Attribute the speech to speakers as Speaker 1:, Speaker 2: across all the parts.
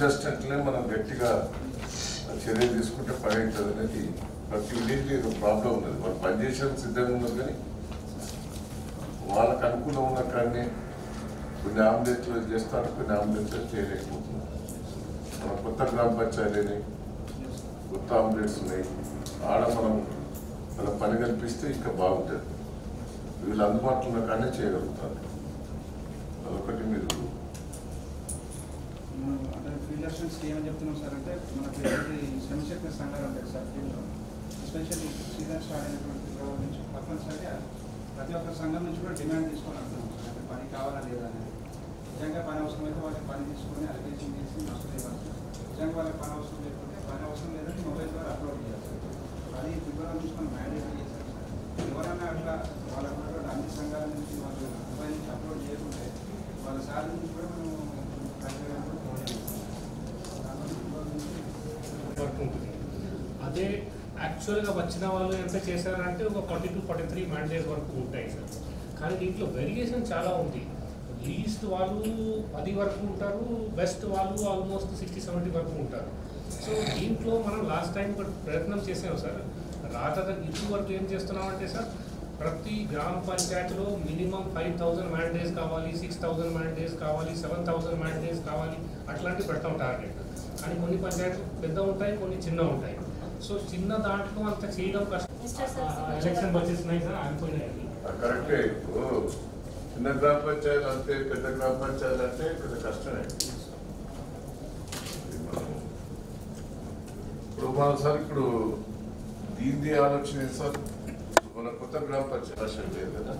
Speaker 1: Field అసిస్టెంట్లే మనం గట్టిగా చర్య తీసుకుంటే పని అవుతుంది అనేది ప్రతి విలేజ్లో ఏదో ప్రాబ్లం ఉన్నది. వాళ్ళు పనిచేసేందుకు సిద్ధంగా ఉన్నారు కానీ వాళ్ళకు అనుకూలం ఉన్న కానీ కొన్ని ఆంబులెన్స్లో చేస్తారు, కొన్ని ఆంబులెన్స్లో చేయలేకపోతున్నారు. మన కొత్త గ్రామ పంచాయతీని కొత్త ఆంబులెన్స్ ఉన్నాయి, ఆడ మనం వాళ్ళ పని కల్పిస్తే ఇంకా బాగుంటుంది. వీళ్ళు అందుబాటులో ఉన్న కానీ చేయగలుగుతారు. అదొకటి మీరు
Speaker 2: అంటే ఫీల్డ్ అసిస్టెంట్స్ ఏమని చెప్తున్నాం సార్ అంటే మనకి శ్రమశక్తి సంఘాలు ఉంటాయి సార్ ఫీల్డ్లో, ఎస్పెషల్లీ సీజన్ స్టార్ట్ అయినటువంటి ఫిబ్రవరి నుంచి తప్పనిసరిగా ప్రతి ఒక్క సంఘం నుంచి కూడా డిమాండ్ తీసుకొని అంటున్నాం సార్. అంటే పని కావాలా లేదా అనేది, నిజంగా పని అవసరం అయితే వాళ్ళకి పని తీసుకొని అలిగేషన్ చేసి నష్టం ఇవ్వాలి సార్. నిజంగా వాళ్ళకి పని అవసరం లేకపోతే పని అవసరం లేదంటే మొబైల్ ద్వారా అప్లోడ్ చేయాలి సార్. అది ఫిబ్రవరి నుంచి మనం మ్యాండేట్ చేశారు సార్. ఎవరన్నా అట్లా వాళ్ళకు కూడా అన్ని సంఘాల నుంచి వాళ్ళు మొబైల్ నుంచి అప్లోడ్ చేయకుంటే వాళ్ళ శాలరీ నుంచి కూడా మనం
Speaker 3: అదే యాక్చువల్గా వచ్చిన వాళ్ళు ఎంత చేశారంటే ఒక 42-43 మ్యాండేట్స్ వరకు ఉంటాయి సార్. కానీ దీంట్లో వేరియేషన్ చాలా ఉంది. లీస్ట్ వాళ్ళు 10 వరకు ఉంటారు, బెస్ట్ వాళ్ళు ఆల్మోస్ట్ 60-70 వరకు ఉంటారు. సో దీంట్లో మనం లాస్ట్ టైం కూడా ప్రయత్నం చేసాం సార్. ఇప్పుడు వరకు ఏం చేస్తున్నామంటే సార్, ప్రతి గ్రామ పంచాయతీలో మినిమం 5,000 మ్యాండేట్స్ కావాలి, 6,000 మ్యాండేట్స్ కావాలి, 7,000 మ్యాండేట్స్ కావాలి, అట్లాంటివి పెడతాం టార్గెట్. కానీ కొన్ని పంచాయతీలు పెద్ద ఉంటాయి, కొన్ని చిన్న ఉంటాయి. సో చిన్న దాంట్లో అంత చేయడం కష్టం. ఎలక్షన్ వచ్చేస్తున్నాయి సార్, ఆగిపోయినాయి.
Speaker 1: కరెక్టే. ఇప్పుడు చిన్న గ్రామ పంచాయతీలు అంతే, పెద్ద గ్రామ పంచాయతీలు అంటే పెద్ద కష్టమే. ఇప్పుడు మన సార్ ఇప్పుడు దీని ఆలోచన సార్, మన కొత్త గ్రామ పంచాయతీ లేదు కదా.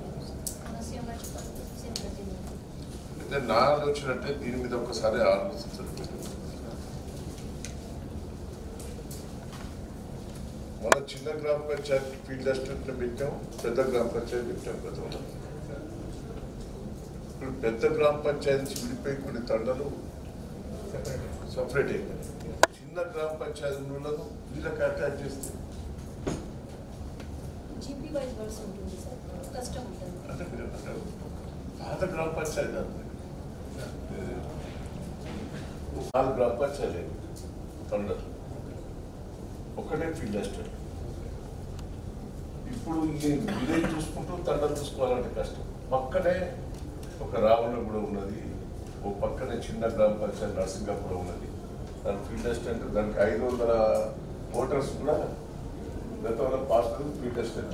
Speaker 1: అయితే నా ఆలోచన అంటే దీని మీద ఒకసారి ఆలోచించాలి. మన చిన్న గ్రామ పంచాయతీ ఫీల్డ్ అసిస్టెంట్ పెట్టాం, పెద్ద గ్రామ పంచాయతీ పెట్టాం గతంలో. ఇప్పుడు పెద్ద గ్రామ పంచాయతీ నుంచి విడిపోయి కొన్ని తండలు సపరేట్ అయిపోయి చిన్న గ్రామ పంచాయతీ ఉన్నది వీళ్ళకి అటాచ్ చేస్తే అంటే పాత గ్రామ పంచాయతీ అంతే 4 గ్రామ పంచాయతీ తండలు ఒకటే ఫీల్డ్ అసిస్టెంట్. ఇప్పుడు ఈ విలేజ్ చూసుకుంటూ తండలు చూసుకోవాలంటే కష్టం. పక్కనే ఒక రావణ కూడా ఉన్నది, ఓ పక్కనే చిన్న గ్రామ పంచాయతీ నర్సింగా కూడా ఉన్నది. దాని ఫీల్డ్ అసిస్టెంట్ దానికి 500 ఓటర్స్ కూడా గతంలో పాస్ ఫీల్డ్ అసిస్టెంట్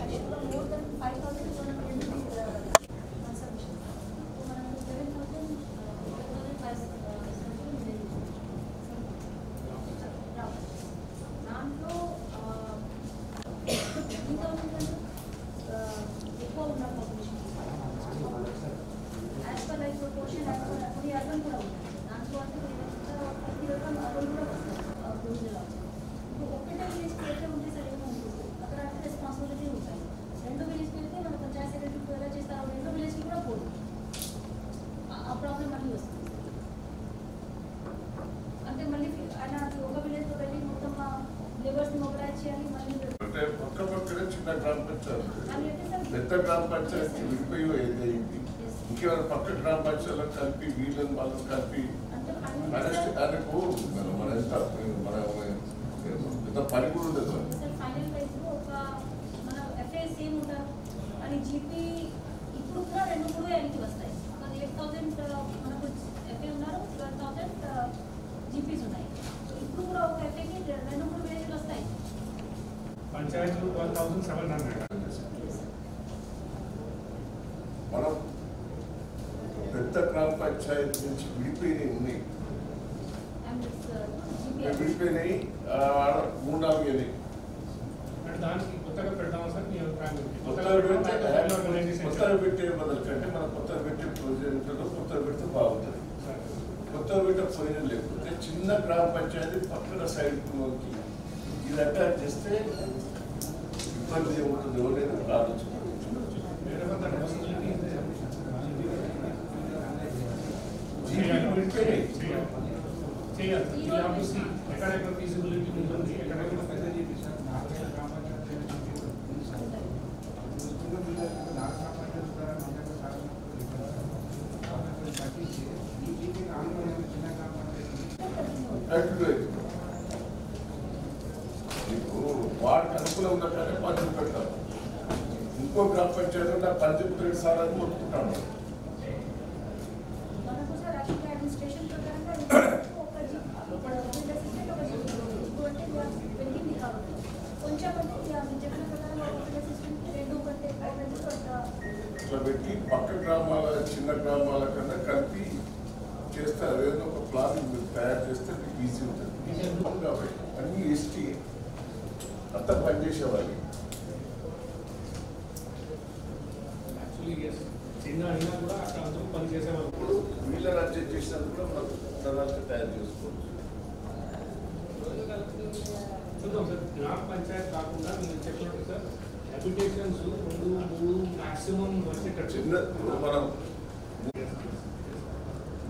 Speaker 1: అంటే పక్క పక్కనే చిన్న గ్రామ పంచాయతీ, పెద్ద గ్రామ పంచాయతీ విడిపోయి అయింది. ఇంకేమైనా పక్క గ్రామ పంచాయతీలను కలిపి వీళ్ళని వాళ్ళని కలిపి దానికి మన పెద్ద పని కూడా ఉండదు.
Speaker 3: పంచాయతీలు 12,700.
Speaker 1: మనం పెద్ద గ్రామ పంచాయతీ నుంచి విడిపోయినాయి ఉన్నాయి, విడిపోయినాయి 3-4 ఏది
Speaker 3: దానికి కొత్తగా పెడతామా సార్?
Speaker 1: కొత్తగా పెట్టే బదులు కంటే మనం కొత్తగా పెట్టే ప్రొవిజన్ కొత్తగా పెడితే బాగుంటుంది. కొత్తగా పెట్టే ప్రొవిజన్ లేకపోతే చిన్న గ్రామ పంచాయతీ పక్కన సైడ్ ఇది అటాచ్ చేస్తే ఇబ్బంది ఏముంటుంది ఎవరైనా ఆలోచించారు.
Speaker 3: ఎక్కడెక్కడ ఫీజిబిలిటీ ఉంటుంది, ఎక్కడెక్కడ పెద్ద
Speaker 1: కంటిన్యూ అవుతుంది. మీకు వాడికి అనుకూలం ఉన్న కానీ పంచులు పెడతారు. ఇంకో గ్రామ పంచాయతీ నాకు పంచులు పెట్టి సార్ అని మొత్తుకుంటాను. ఇట్లా పెట్టి పక్క గ్రామాల చిన్న గ్రామాల కన్నా కలిపి చేస్తే అదేదో ఒక ప్లాన్ మీరు తయారు చేస్తే మీకు ఈజీ ఉంటుంది. కాబట్టి అన్ని ఎస్టీ అంతా పనిచేసేవాళ్ళు.
Speaker 3: చిన్న అయినా కూడా అక్కడ అందరూ పని చేసేవాళ్ళు.
Speaker 1: ఇప్పుడు వీళ్ళని అడ్జస్ట్ చేసినందుకు కూడా మనం ప్రణాళిక తయారు చేసుకోవచ్చు.
Speaker 3: చూద్దాం సార్, గ్రామ పంచాయతీ కాకుండా మీరు చెప్పినట్టు సార్ అప్లికేషన్స్ 2, 3 మాక్సిమం వచ్చేటట్టు
Speaker 1: చిన్న మనం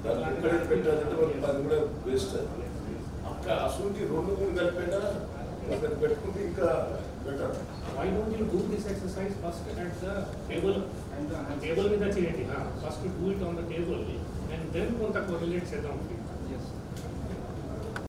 Speaker 1: దాన్ని పెట్టాలంటే మనకి అది కూడా వేస్ట్. అక్కడ అసలు 2, 3 కలిపైనా అక్కడ పెట్టుకుంటే ఇంకా better.
Speaker 3: Why don't you do this exercise first at the table? Table మీద చేయండి. First do it on the table and then కొంత correlate చేద్దాం.